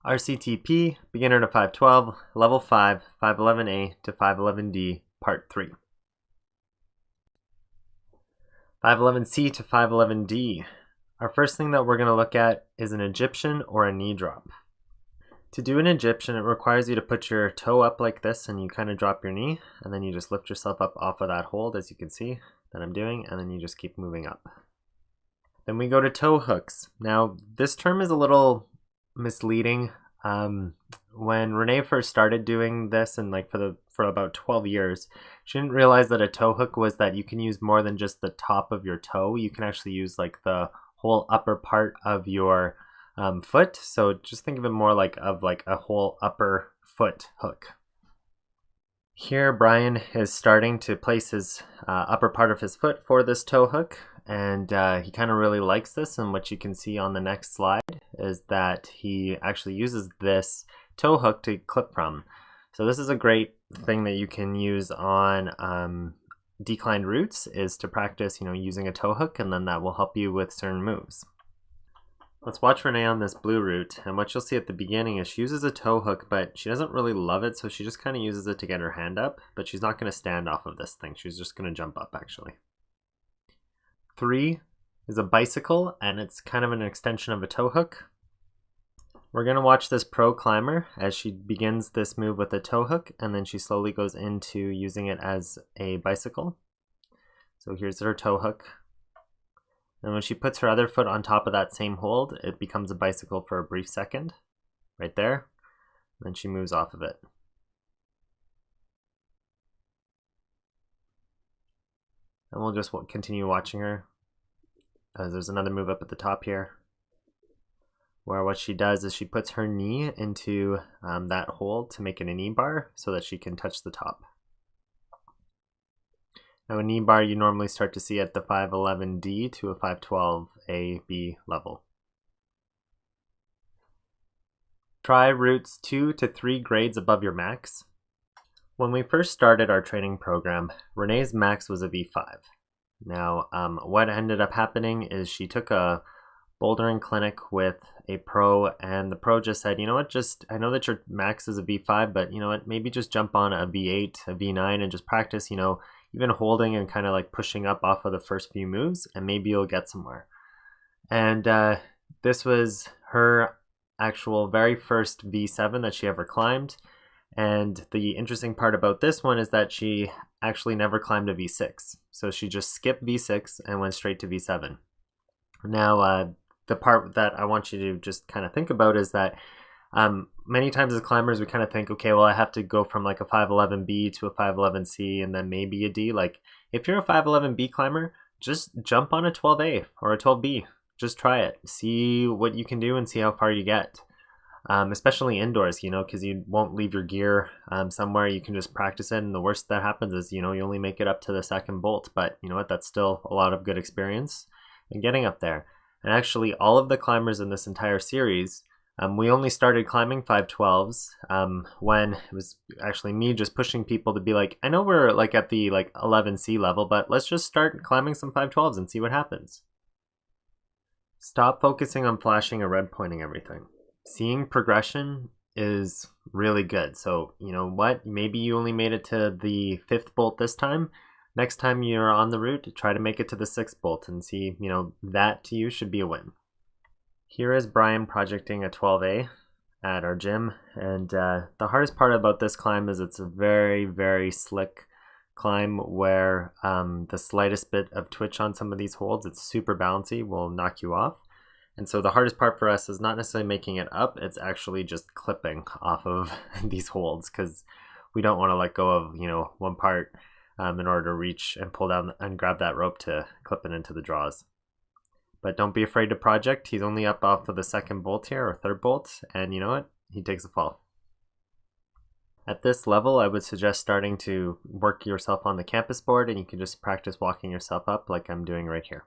RCTP, beginner to 512, level 5, 511A to 511D, part 3. 511C to 511D. Our first thing that we're going to look at is an Egyptian or a knee drop. To do an Egyptian, it requires you to put your toe up like this and you kind of drop your knee, and then you just lift yourself up off of that hold, as you can see that I'm doing, and then you just keep moving up. Then we go to toe hooks. Now, this term is a little misleading. When Renee first started doing this, and for about 12 years, she didn't realize that a toe hook was that you can use more than just the top of your toe. You can actually use like the whole upper part of your foot. So just think of it more like a whole upper foot hook. Here Brian is starting to place his upper part of his foot for this toe hook, and he kind of really likes this, and what you can see on the next slide is that he actually uses this toe hook to clip from. So this is a great thing that you can use on declined routes, is to practice using a toe hook, and then that will help you with certain moves. Let's watch Renee on this blue route, and what you'll see at the beginning is she uses a toe hook, but she doesn't really love it, so she just kind of uses it to get her hand up, but she's not going to stand off of this thing. She's just going to jump up, actually. 3 is a bicycle, and it's kind of an extension of a toe hook. We're going to watch this pro climber as she begins this move with a toe hook, and then she slowly goes into using it as a bicycle. So here's her toe hook. And when she puts her other foot on top of that same hold, it becomes a bicycle for a brief second, right there. And then she moves off of it. And we'll just continue watching her, as there's another move up at the top here, where what she does is she puts her knee into that hold to make it a knee bar so that she can touch the top. Now a knee bar you normally start to see at the 511D to a 512A/B level. Try routes 2 to 3 grades above your max. When we first started our training program, Renee's max was a V5. Now what ended up happening is she took a bouldering clinic with a pro, and the pro just said, you know what, I know that your max is a V5, but you know what, maybe just jump on a V8, a V9 and just practice, even holding and kind of like pushing up off of the first few moves, and maybe you'll get somewhere. And this was her actual very first V7 that she ever climbed. And the interesting part about this one is that she actually never climbed a V6. So she just skipped V6 and went straight to V7. Now, the part that I want you to just kind of think about is that many times as climbers, we kind of think, okay, well, I have to go from like a 511B to a 511C and then maybe a D. Like, if you're a 511B climber, just jump on a 12A or a 12B. Just try it. See what you can do and see how far you get. Especially indoors, because you won't leave your gear somewhere. You can just practice it, and the worst that happens is, you only make it up to the second bolt. But you know what? That's still a lot of good experience in getting up there. And actually, all of the climbers in this entire series, we only started climbing 512s when it was actually me just pushing people to be like, I know we're like at the 11C level, but let's just start climbing some 512s and see what happens. Stop focusing on flashing or red pointing everything. Seeing progression is really good. So you know what, maybe you only made it to the 5th bolt this time. Next time you're on the route, try to make it to the 6th bolt and see, that to you should be a win. Here is Brian projecting a 12A at our gym, and the hardest part about this climb is it's a very, very slick climb where the slightest bit of twitch on some of these holds, it's super bouncy, will knock you off. And so the hardest part for us is not necessarily making it up, it's actually just clipping off of these holds, because we don't want to let go of one part in order to reach and pull down and grab that rope to clip it into the draws. But don't be afraid to project. He's only up off of the 2nd bolt here, or 3rd bolt, and you know what? He takes a fall. At this level, I would suggest starting to work yourself on the campus board, and you can just practice walking yourself up like I'm doing right here.